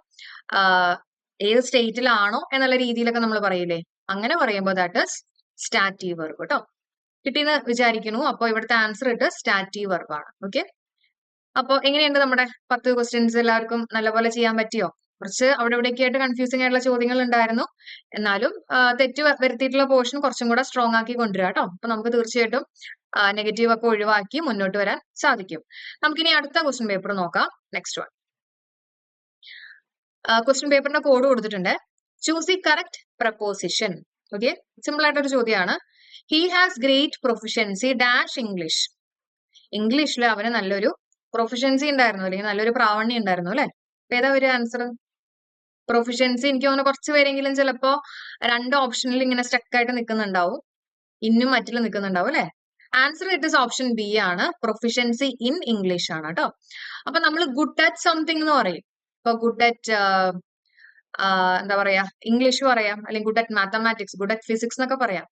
ഏത് സ്റ്റേറ്റിലാണോ എന്നുള്ള രീതിയിലൊക്കെ നമ്മൾ പറയില്ലേ, അങ്ങനെ പറയുമ്പോൾ ദാറ്റ് ഈസ് സ്റ്റാറ്റീവ് വെർബ് കേട്ടോ. കിട്ടിയെന്ന് വിചാരിക്കുന്നു. അപ്പൊ ഇവിടുത്തെ ആൻസർ ഇട്ട് സ്റ്റാറ്റീവ് വെർബാണ്. ഓക്കെ, അപ്പൊ എങ്ങനെയുണ്ട് നമ്മുടെ 10 ക്വസ്റ്റ്യൻസ്? എല്ലാവർക്കും നല്ലപോലെ ചെയ്യാൻ പറ്റിയോ? കുറച്ച് അവിടെ ഇവിടെയൊക്കെ ആയിട്ട് കൺഫ്യൂസിംഗ് ആയിട്ടുള്ള ചോദ്യങ്ങൾ ഉണ്ടായിരുന്നു. എന്നാലും തെറ്റ് വരുത്തിയിട്ടുള്ള പോർഷൻ കുറച്ചും കൂടെ സ്ട്രോങ് ആക്കി കൊണ്ടുവരാം കേട്ടോ. അപ്പൊ നമുക്ക് തീർച്ചയായിട്ടും നെഗറ്റീവ് ഒക്കെ ഒഴിവാക്കി മുന്നോട്ട് വരാൻ സാധിക്കും. നമുക്കിനി അടുത്ത ക്വസ്റ്റ്യൻ പേപ്പർ നോക്കാം. Next one. ക്വസ്റ്റ്യൻ പേപ്പറിന്റെ കോഡ് കൊടുത്തിട്ടുണ്ട്. Choose the correct preposition. Okay, simple ആയിട്ടൊരു ചോദ്യമാണ്. He has great proficiency dash English. ഇംഗ്ലീഷിൽ അവന് നല്ലൊരു പ്രൊഫിഷ്യൻസി ഉണ്ടായിരുന്നു, അല്ലെങ്കിൽ നല്ലൊരു പ്രാവണ്യം ഉണ്ടായിരുന്നു അല്ലെ. ഏതാ ഒരു ആൻസർ? പ്രൊഫിഷ്യൻസി. എനിക്ക് തോന്നുന്നു കുറച്ച് പേരെങ്കിലും ചിലപ്പോ 2 ഓപ്ഷനിൽ ഇങ്ങനെ സ്റ്റക്ക് ആയിട്ട് നിൽക്കുന്നുണ്ടാവും, ഇന്നും മറ്റിൽ നിൽക്കുന്നുണ്ടാവും അല്ലെ. Answer it is option B ആണ്, പ്രൊഫിഷ്യൻസി ഇൻ ഇംഗ്ലീഷ് ആണ് കേട്ടോ. അപ്പൊ നമ്മൾ ഗുഡ് അറ്റ് സംതിങ് എന്ന് പറയും. ഇപ്പൊ ഗുഡ് അറ്റ് എന്താ പറയാ, ഇംഗ്ലീഷ് പറയാം, അല്ലെങ്കിൽ good at mathematics, good at physics എന്നൊക്കെ പറയാം.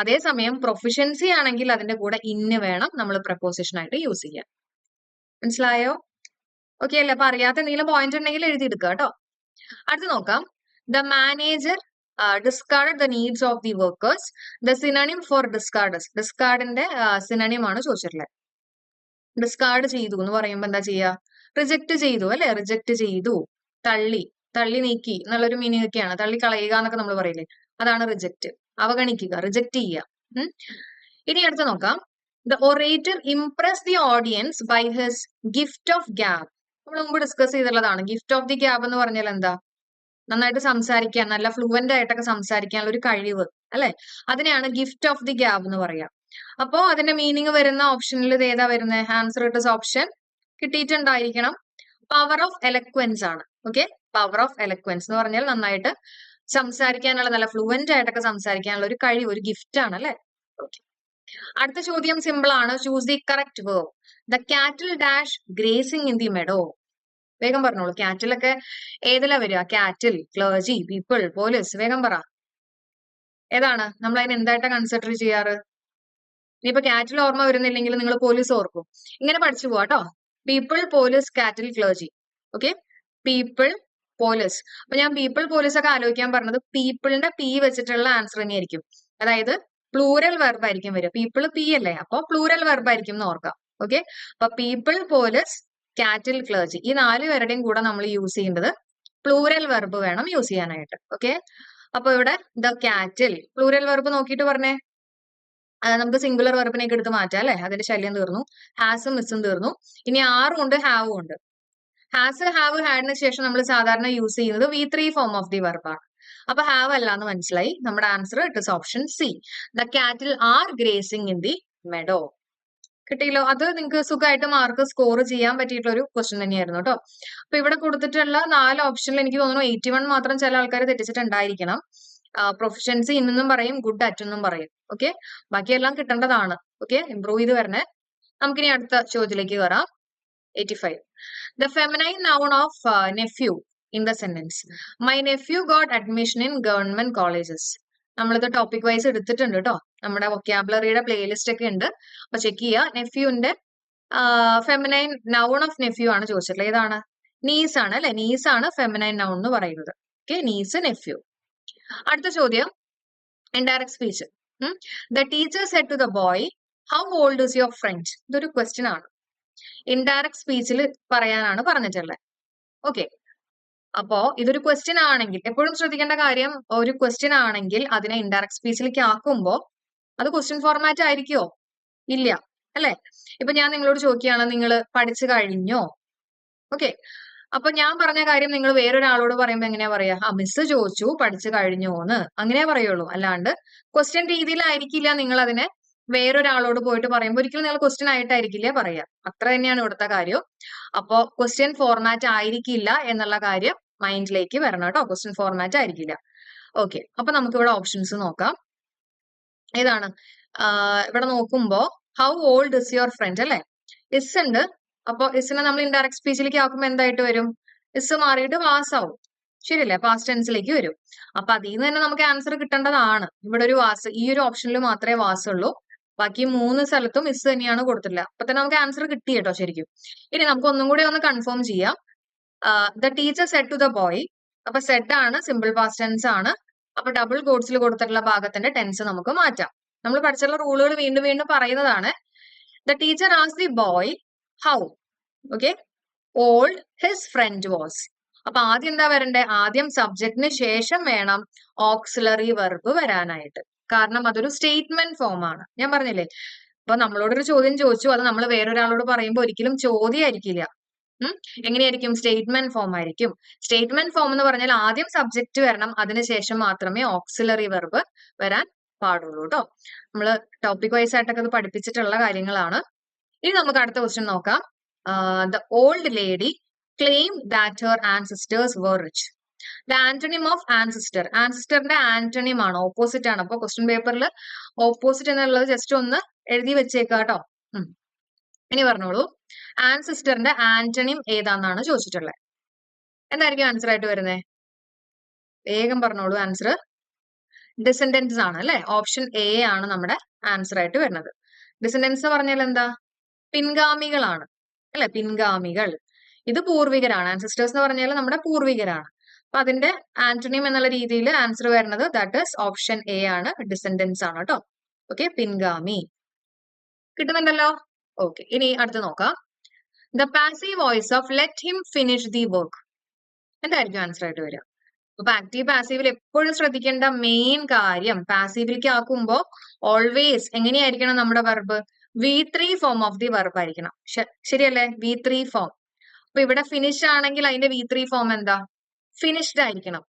അതേസമയം പ്രൊഫിഷ്യൻസി ആണെങ്കിൽ അതിന്റെ കൂടെ ഇന്ന് വേണം നമ്മൾ പ്രപ്പോസിഷൻ ആയിട്ട് യൂസ് ചെയ്യാൻ. മനസ്സിലായോ? ഓക്കെ അല്ലേ? അപ്പൊ അറിയാത്ത എന്തെങ്കിലും പോയിന്റ് ഉണ്ടെങ്കിൽ എഴുതിയെടുക്കുക കേട്ടോ. അടുത്ത് നോക്കാം. The manager discard the needs of the workers. The synonym for discard. ഡിസ്കാർഡിന്റെ സിനണിം ആണ് ചോദിച്ചിട്ടുള്ളത്. ഡിസ്കാർഡ് ചെയ്തു എന്ന് പറയുമ്പോൾ എന്താ ചെയ്യുക? റിജക്ട് ചെയ്തു അല്ലെ, റിജക്ട് ചെയ്തു, തള്ളി നീക്കി എന്നുള്ളൊരു മീനിങ് ഒക്കെയാണ്. തള്ളി കളയുക എന്നൊക്കെ നമ്മൾ പറയില്ലേ, അതാണ് റിജക്ട്. അവഗണിക്കുക, റിജക്ട് ചെയ്യുക. ഇനി അടുത്ത് നോക്കാം. The orator impress the audience by his gift of gab. നമ്മൾ മുമ്പ് ഡിസ്കസ് ചെയ്തിട്ടുള്ളതാണ്. ഗിഫ്റ്റ് ഓഫ് ദി ഗ്യാബ് എന്ന് പറഞ്ഞാൽ എന്താ? നന്നായിട്ട് സംസാരിക്കാൻ, നല്ല ഫ്ലുവന്റ് ആയിട്ടൊക്കെ സംസാരിക്കാനുള്ള ഒരു കഴിവ് അല്ലെ, അതിനെയാണ് ഗിഫ്റ്റ് ഓഫ് ദി ഗ്യാബ് എന്ന് പറയാം. അപ്പോ അതിന്റെ മീനിങ് വരുന്ന ഓപ്ഷനിൽ ഇത് ഏതാ വരുന്നത്? ആൻസർ ഇട്ട് ഓപ്ഷൻ കിട്ടിയിട്ടുണ്ടായിരിക്കണം. പവർ ഓഫ് എലക്വൻസ് ആണ്. ഓക്കെ, പവർ ഓഫ് എലക്വൻസ് എന്ന് പറഞ്ഞാൽ നന്നായിട്ട് സംസാരിക്കാനുള്ള, നല്ല ഫ്ലുവന്റ് ആയിട്ടൊക്കെ സംസാരിക്കാനുള്ള ഒരു കഴിവ്, ഒരു ഗിഫ്റ്റ് ആണ് അല്ലെ. ഓക്കെ, അടുത്ത ചോദ്യം സിമ്പിൾ ആണ്. Choose the correct verb. The കാറ്റിൽ dash grazing in the meadow. വേഗം പറഞ്ഞോളൂ. കാറ്റിലൊക്കെ ഏതിലാ വരിക? കാറ്റിൽ, ക്ലർജി, പീപ്പിൾ, പോലീസ്. വേഗം പറ, ഏതാണ്? നമ്മൾ അതിന് എന്തായിട്ടാ കൺസിഡർ ചെയ്യാറ്? ഇനിയിപ്പോ കാറ്റിൽ ഓർമ്മ വരുന്നില്ലെങ്കിൽ നിങ്ങൾ പോലീസ് ഓർക്കും. ഇങ്ങനെ പഠിച്ചു പോവാട്ടോ. പീപ്പിൾ, പോലീസ്, കാറ്റിൽ, ക്ലർജി. Okay, people, police. അപ്പൊ ഞാൻ പീപ്പിൾ, പോലീസ് ഒക്കെ ആലോചിക്കാൻ പറഞ്ഞത് പീപ്പിളിന്റെ പി വെച്ചിട്ടുള്ള ആൻസർ തന്നെയായിരിക്കും. അതായത് പ്ലൂറൽ വെർബ് ആയിരിക്കും വരിക. പീപ്പിൾ പി അല്ലേ, അപ്പൊ പ്ലൂറൽ വെർബ് ആയിരിക്കും എന്ന് ഓർക്കാം. ഓക്കെ, അപ്പൊ പീപ്പിൾ, പോലീസ്, കാറ്റിൽ, ക്ലർജി, ഈ 4 പേരുടെയും കൂടെ നമ്മൾ യൂസ് ചെയ്യേണ്ടത് പ്ലൂറൽ വെർബ് വേണം യൂസ് ചെയ്യാനായിട്ട്. ഓക്കെ, അപ്പൊ ഇവിടെ ദ കാറ്റിൽ പ്ലൂറൽ വെർബ് നോക്കിയിട്ട് പറഞ്ഞേ. നമുക്ക് സിംഗുലർ വെർബിനേക്ക് എടുത്ത് മാറ്റാം അല്ലെ, അതിന്റെ ശല്യം തീർന്നു. ഹാസും മിസ്സും തീർന്നു. ഇനി ആറും ഉണ്ട്, ഹാവും ഉണ്ട്. ഹാസ്, ഹാവ്, ഹാഡിന് ശേഷം നമ്മൾ സാധാരണ യൂസ് ചെയ്യുന്നത് V3 ഫോം ഓഫ് ദി വെർബാണ്. അപ്പൊ ഹാവ് അല്ല എന്ന് മനസ്സിലായി. നമ്മുടെ answer it is option C. The cattle are grazing in the meadow. കിട്ടിയല്ലോ. അത് നിങ്ങൾക്ക് സുഖമായിട്ട് മാർക്ക് സ്കോർ ചെയ്യാൻ പറ്റിയിട്ടുള്ള ഒരു ക്വസ്റ്റ്യൻ തന്നെയായിരുന്നു കേട്ടോ. അപ്പൊ ഇവിടെ കൊടുത്തിട്ടുള്ള 4 ഓപ്ഷനിൽ എനിക്ക് തോന്നുന്നു 81 മാത്രം ചില ആൾക്കാർ തെറ്റിച്ചിട്ടുണ്ടായിരിക്കണം. പ്രൊഫഷൻസി ഇന്നും പറയും, ഗുഡ് അറ്റ് എന്നും പറയും. ഓക്കെ, ബാക്കിയെല്ലാം കിട്ടേണ്ടതാണ്. ഓക്കെ, ഇംപ്രൂവ് ചെയ്ത് വരണേ. നമുക്കിനി അടുത്ത ചോദ്യത്തിലേക്ക് വരാം. 85. The feminine noun of nephew in the sentence. My nephew got admission in government colleges. നമ്മളിത് ടോപ്പിക് വൈസ് എടുത്തിട്ടുണ്ട് കേട്ടോ. നമ്മുടെ വൊക്കാബുലറിയുടെ പ്ലേലിസ്റ്റ് ഒക്കെ ഉണ്ട്. അപ്പൊ ചെക്ക് ചെയ്യുക. നെഫ്യൂന്റെ ഫെമിനൈൻ നൗൺ ഓഫ് നെഫ്യൂ ആണ് ചോദിച്ചിട്ടുള്ളത്. ഏതാണ്? നീസ് ആണ് അല്ലെ. നീസ് ആണ് ഫെമിനൈൻ നൗൺ എന്ന് പറയുന്നത്. Okay, niece, nephew. അടുത്ത ചോദ്യം indirect speech. The teacher said to the boy, how old is your friend? ഇതൊരു ക്വസ്റ്റ്യൻ ആണ്. ഇൻഡയറക്ട് സ്പീച്ചിൽ പറയാനാണ് പറഞ്ഞിട്ടുള്ളത്. ഓക്കെ, അപ്പോ ഇതൊരു ക്വസ്റ്റ്യൻ ആണെങ്കിൽ എപ്പോഴും ശ്രദ്ധിക്കേണ്ട കാര്യം, ഒരു ക്വസ്റ്റ്യൻ ആണെങ്കിൽ അതിനെ ഇൻഡയറക്ട് സ്പീച്ചിലേക്ക് ആക്കുമ്പോ അത് ക്വസ്റ്റ്യൻ ഫോർമാറ്റ് ആയിരിക്കുമോ? ഇല്ല അല്ലെ. ഇപ്പൊ ഞാൻ നിങ്ങളോട് ചോദിക്കുകയാണ്, നിങ്ങൾ പഠിച്ചു കഴിഞ്ഞോ? ഓക്കെ, അപ്പൊ ഞാൻ പറഞ്ഞ കാര്യം നിങ്ങൾ വേറൊരാളോട് പറയുമ്പോ എങ്ങനെയാ പറയാ? മിസ് ചോദിച്ചു പഠിച്ചു കഴിഞ്ഞോന്ന്, അങ്ങനെ പറയുള്ളൂ. അല്ലാണ്ട് ക്വസ്റ്റ്യൻ രീതിയിലായിരിക്കില്ല നിങ്ങൾ അതിനെ വേറൊരാളോട് പോയിട്ട് പറയുമ്പോൾ ഒരിക്കലും നിങ്ങൾ ക്വസ്റ്റ്യൻ ആയിട്ടായിരിക്കില്ല പറയാ. അത്ര തന്നെയാണ് ഇവിടുത്തെ കാര്യം. അപ്പോ ക്വസ്റ്റ്യൻ ഫോർമാറ്റ് ആയിരിക്കില്ല എന്നുള്ള കാര്യം മൈൻഡിലേക്ക് വരണം കേട്ടോ. ക്വസ്റ്റ്യൻ ഫോർമാറ്റ് ആയിരിക്കില്ല. ഓക്കെ, അപ്പൊ നമുക്ക് ഇവിടെ ഓപ്ഷൻസ് നോക്കാം. ഏതാണ്? ഇവിടെ നോക്കുമ്പോ how old is your front അല്ലെ. ഇസ് ഉണ്ട്. അപ്പൊ ഇസിനെ നമ്മൾ ഇൻഡയറക്ട് സ്പീച്ചിലേക്ക് ആക്കുമ്പോൾ എന്തായിട്ട് വരും? ഇസ് മാറിയിട്ട് വാസ് ആവും. ശരിയല്ലേ? പാസ്റ്റ് ടെൻസിലേക്ക് വരും. അപ്പൊ അതിൽ നിന്ന് തന്നെ നമുക്ക് ആൻസർ കിട്ടേണ്ടതാണ്. ഇവിടെ ഒരു വാസ്, ഈ ഒരു ഓപ്ഷനിൽ മാത്രമേ വാസ് ഉള്ളൂ. ബാക്കി 3 സ്ഥലത്തും ഇസ് തന്നെയാണ് കൊടുത്തില്ല. അപ്പൊ തന്നെ നമുക്ക് ആൻസർ കിട്ടി കേട്ടോ ശരിക്കും. ഇനി നമുക്ക് ഒന്നും കൂടി ഒന്ന് കൺഫേം ചെയ്യാം. The teacher said to the boy. അപ്പൊ സെഡ് ആണ്, സിമ്പിൾ പാസ്റ്റ് ടെൻസ് ആണ്. അപ്പൊ ഡബിൾ കോഡ്സിൽ കൊടുത്തിട്ടുള്ള ഭാഗത്തിന്റെ ടെൻസ് നമുക്ക് മാറ്റാം. നമ്മൾ പഠിച്ചുള്ള റൂളുകൾ വീണ്ടും വീണ്ടും പറയുന്നതാണ്. The teacher as the boy how okay old his friend was. അപ്പൊ ആദ്യം എന്താ വരണ്ടേ? ആദ്യം സബ്ജക്റ്റിന് ശേഷം വേണം ഓക്സിലറി വെർബ് വരാനായിട്ട്. കാരണം അതൊരു സ്റ്റേറ്റ്മെന്റ് ഫോം ആണ്. ഞാൻ പറഞ്ഞില്ലേ, ഇപ്പൊ നമ്മളോടൊരു ചോദ്യം ചോദിച്ചു, അത് നമ്മൾ വേറൊരാളോട് പറയുമ്പോൾ ഒരിക്കലും ചോദ്യമായിരിക്കില്ല. എങ്ങനെയായിരിക്കും? സ്റ്റേറ്റ്മെന്റ് ഫോം ആയിരിക്കും. സ്റ്റേറ്റ്മെന്റ് ഫോം എന്ന് പറഞ്ഞാൽ ആദ്യം സബ്ജക്റ്റ് വരണം, അതിനുശേഷം മാത്രമേ ഓക്സിലറി വെർബ് വരാൻ പാടുള്ളൂ കേട്ടോ. നമ്മള് ടോപ്പിക് വൈസ് ആയിട്ടൊക്കെ അത് പഠിപ്പിച്ചിട്ടുള്ള കാര്യങ്ങളാണ്. ഇനി നമുക്ക് അടുത്ത ക്വസ്റ്റ്യൻ നോക്കാം. The old lady claim that her ancestors were rich. The antonym of ancestor. ആൻസിസ്റ്ററിന്റെ ആന്റണിം ആണ്, ഓപ്പോസിറ്റ് ആണ്. അപ്പൊ ക്വസ്റ്റ്യൻ പേപ്പറിൽ ഓപ്പോസിറ്റ് എന്നുള്ളത് ജസ്റ്റ് ഒന്ന് എഴുതി വെച്ചേക്കാം കേട്ടോ. ഇനി പറഞ്ഞോളൂ, ആൻസിസ്റ്ററിന്റെ ആന്റണിം ഏതാന്നാണ് ചോദിച്ചിട്ടുള്ളത്. എന്തായിരിക്കും ആൻസർ ആയിട്ട് വരുന്നത്? വേഗം പറഞ്ഞോളൂ. ആൻസർ ഡിസെൻഡൻസ് ആണ് അല്ലെ. ഓപ്ഷൻ എ ആണ് നമ്മുടെ ആൻസർ ആയിട്ട് വരുന്നത്. ഡിസെൻഡൻസ് എന്ന് പറഞ്ഞാൽ എന്താ? പിൻഗാമികളാണ് അല്ലെ, പിൻഗാമികൾ. ഇത് പൂർവികരാണ്. ആൻസിസ്റ്റേഴ്സ് എന്ന് പറഞ്ഞാൽ നമ്മുടെ പൂർവികരാണ്. അപ്പൊ അതിന്റെ ആന്റണിം എന്നുള്ള രീതിയിൽ ആൻസർ വരുന്നത് ദാറ്റ് ഈസ് ഓപ്ഷൻ എ ആണ്, ഡിസെൻഡൻസ് ആണ് കേട്ടോ. ഓക്കെ, പിൻഗാമി. കിട്ടുന്നുണ്ടല്ലോ. ഓക്കെ, ഇനി അടുത്ത് നോക്കാം. The passive voice of let him finish the work. എന്തായിരിക്കും ആൻസർ ആയിട്ട് വരിക? അപ്പൊ ആക്റ്റീവ് പാസീവിൽ എപ്പോഴും ശ്രദ്ധിക്കേണ്ട മെയിൻ കാര്യം, പാസീവിലേക്ക് ആക്കുമ്പോ ഓൾവേസ് എങ്ങനെയായിരിക്കണം നമ്മുടെ verb? V3 form of the verb ആയിരിക്കണം. ശരിയല്ലേ? V3 form. അപ്പൊ ഇവിടെ ഫിനിഷ് ആണെങ്കിൽ അതിന്റെ V3 ഫോം എന്താ? ഫിനിഷ്ഡ് ആയിരിക്കണം.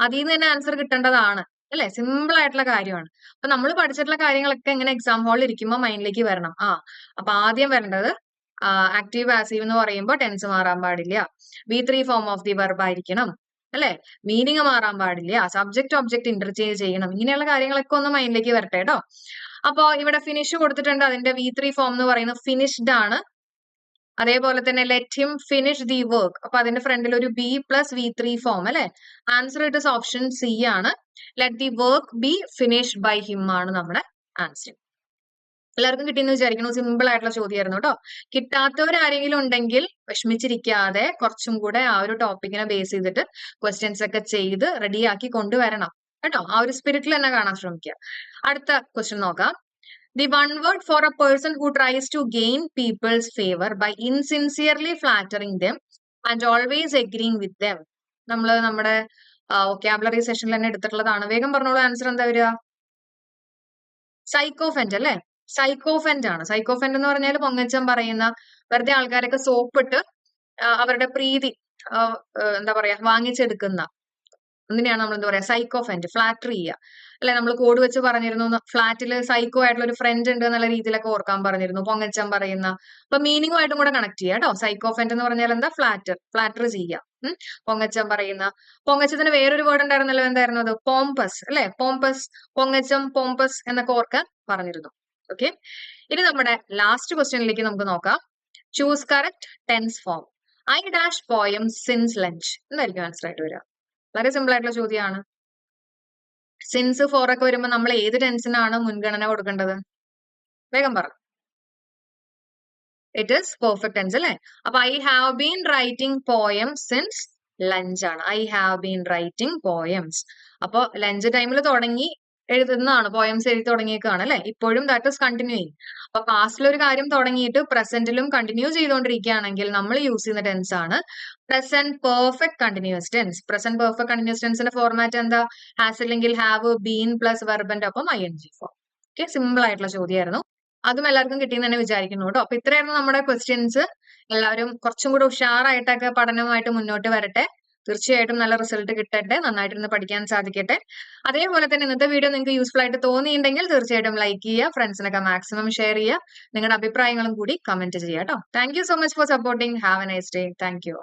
അതിൽ നിന്ന് തന്നെ ആൻസർ കിട്ടേണ്ടതാണ് അല്ലെ. സിമ്പിൾ ആയിട്ടുള്ള കാര്യമാണ്. അപ്പൊ നമ്മൾ പഠിച്ചിട്ടുള്ള കാര്യങ്ങളൊക്കെ എങ്ങനെ എക്സാം ഹാളിൽ ഇരിക്കുമ്പോൾ മൈൻഡിലേക്ക് വരണം. അപ്പൊ ആദ്യം വരേണ്ടത് ആക്റ്റീവ് പാസീവ് എന്ന് പറയുമ്പോൾ ടെൻസ് മാറാൻ പാടില്ല, V3 form of the verb ആയിരിക്കണം അല്ലെ, മീനിങ് മാറാൻ പാടില്ല, സബ്ജക്ട് ഒബ്ജക്ട് ഇന്റർചേഞ്ച് ചെയ്യണം. ഇങ്ങനെയുള്ള കാര്യങ്ങളൊക്കെ ഒന്ന് മൈൻഡിലേക്ക് വരട്ടെ കേട്ടോ. അപ്പോ ഇവിടെ ഫിനിഷ് കൊടുത്തിട്ടുണ്ട്. അതിന്റെ V3 ഫോം എന്ന് പറയുന്നത് ഫിനിഷ്ഡ് ആണ്. അതേപോലെ തന്നെ let him finish the work. അപ്പൊ അതിന്റെ ഫ്രണ്ടിൽ ഒരു ബി പ്ലസ് V3 ഫോം അല്ലെ. Answer it is option C ആണ്. Let the work be finished by him ആണ് നമ്മുടെ ആൻസർ. എല്ലാവർക്കും കിട്ടിയെന്ന് വിചാരിക്കുന്നു. സിമ്പിൾ ആയിട്ടുള്ള ചോദ്യമായിരുന്നു കേട്ടോ. കിട്ടാത്തവരാരെങ്കിലും ഉണ്ടെങ്കിൽ വിഷമിച്ചിരിക്കാതെ കുറച്ചും കൂടെ ആ ഒരു ടോപ്പിക്കിനെ ബേസ് ചെയ്തിട്ട് ക്വസ്റ്റ്യൻസ് ഒക്കെ ചെയ്ത് റെഡിയാക്കി കൊണ്ടുവരണം കേട്ടോ. ആ ഒരു സ്പിരിറ്റിൽ തന്നെ കാണാൻ ശ്രമിക്കുക. അടുത്ത ക്വസ്റ്റ്യൻ നോക്കാം. The one word for a person who tries to gain people's favor by insincerely flattering them and always agreeing with them. നമ്മൾ നമ്മുടെ വൊക്കാബുലറി സെഷനിൽ തന്നെ എടുത്തിട്ടുള്ളതാണ്. വേഗം പറഞ്ഞോളൂ, ആൻസർ എന്താ വരിക? സൈക്കോഫെന്റ് അല്ലേ? സൈക്കോഫെന്റ് ആണ്. സൈക്കോഫെന്റ് എന്ന് പറഞ്ഞാൽ പൊങ്ങച്ചം പറയുന്ന വെറുതെ ആൾക്കാരൊക്കെ സോപ്പിട്ട് അവരുടെ പ്രീതി എന്താ പറയാ വാങ്ങിച്ചെടുക്കുന്ന അതിനെയാണ് നമ്മൾ എന്താ പറയാ സൈക്കോഫെന്റ്, ഫ്ലാറ്റർ ചെയ്യുക അല്ലെ? നമ്മൾ കോഡ് വെച്ച് പറഞ്ഞിരുന്നു ഫ്ലാറ്റിൽ സൈക്കോ ആയിട്ടുള്ള ഒരു ഫ്രണ്ട് ഉണ്ട് എന്നുള്ള രീതിയിലൊക്കെ ഓർക്കാൻ പറഞ്ഞിരുന്നു. പൊങ്ങച്ചം പറയുന്ന അപ്പൊ മീനിങ്ങുമായിട്ടും കൂടെ കണക്ട് ചെയ്യുക കേട്ടോ. സൈക്കോഫെന്റ് എന്ന് പറഞ്ഞാൽ എന്താ? ഫ്ലാറ്റർ ചെയ്യുക. പൊങ്ങച്ചം പറയുന്ന. പൊങ്ങച്ചത്തിന് വേറൊരു വേർഡ് ഉണ്ടായിരുന്നല്ലോ, എന്തായിരുന്നു അത്? പോംപസ് അല്ലെ? പോംപസ്, പൊങ്ങച്ചം, പോംപസ് എന്നൊക്കെ ഓർക്കാൻ പറഞ്ഞിരുന്നു. ഓക്കെ, ഇനി നമ്മുടെ ലാസ്റ്റ് ക്വസ്റ്റ്യനിലേക്ക് നമുക്ക് നോക്കാം. Choose correct tense form. I dash poem since lunch എന്തായിരിക്കും ആൻസർ ആയിട്ട് വരിക? വളരെ സിമ്പിൾ ആയിട്ടുള്ള ചോദ്യമാണ്. സിൻസ് ഫോർ ഒക്കെ വരുമ്പോൾ നമ്മൾ ഏത് ടെൻസിനാണ് മുൻഗണന കൊടുക്കേണ്ടത്? വേഗം പറ. ഇറ്റ് ഈസ് പെർഫെക്റ്റ് ടെൻസ് അല്ലേ? അപ്പൊ I have been writing poem since lunch ആണ്. I have been writing poems. അപ്പൊ ലഞ്ച് ടൈമിൽ തുടങ്ങി എഴുതുന്നതാണ്, പോയംസ് എഴുതി തുടങ്ങിയേക്കാണ് അല്ലെ? ഇപ്പോഴും ദാറ്റ് ഇസ് കണ്ടിന്യൂയിങ്. അപ്പൊ പാസ്റ്റിൽ ഒരു കാര്യം തുടങ്ങിയിട്ട് പ്രസന്റിലും കണ്ടിന്യൂ ചെയ്തുകൊണ്ടിരിക്കുകയാണെങ്കിൽ നമ്മൾ യൂസ് ചെയ്യുന്ന ടെൻസ് ആണ് present perfect continuous tense. Present perfect continuous ടെൻസിന്റെ ഫോർമാറ്റ് എന്താ? ഹാസ് അല്ലെങ്കിൽ ഹാവ്, ബീൻ പ്ലസ് വെർബിന്റെ ഒപ്പം ING ഫോം. ഓക്കെ, സിമ്പിൾ ആയിട്ടുള്ള ചോദ്യമായിരുന്നു. അതും എല്ലാവർക്കും കിട്ടിയെന്ന് തന്നെ വിചാരിക്കുന്നു കേട്ടോ. അപ്പൊ ഇത്രയായിരുന്നു നമ്മുടെ ക്വസ്റ്റ്യൻസ്. എല്ലാവരും കുറച്ചും കൂടെ ഉഷാറായിട്ടൊക്കെ പഠനവുമായിട്ട് മുന്നോട്ട് വരട്ടെ. തീർച്ചയായിട്ടും നല്ല റിസൾട്ട് കിട്ടട്ടെ, നന്നായിട്ടിരുന്ന് പഠിക്കാൻ സാധിക്കട്ടെ. അതേപോലെ തന്നെ ഇന്നത്തെ വീഡിയോ നിങ്ങൾക്ക് യൂസ്ഫുൾ ആയിട്ട് തോന്നിയിട്ടുണ്ടെങ്കിൽ തീർച്ചയായിട്ടും ലൈക്ക് ചെയ്യുക, ഫ്രണ്ട്സിനൊക്കെ മാക്സിമം ഷെയർ ചെയ്യുക, നിങ്ങളുടെ അഭിപ്രായങ്ങളും കൂടി കമന്റ് ചെയ്യുക കേട്ടോ. Thank you so much for supporting. Have A nice day. Thank you.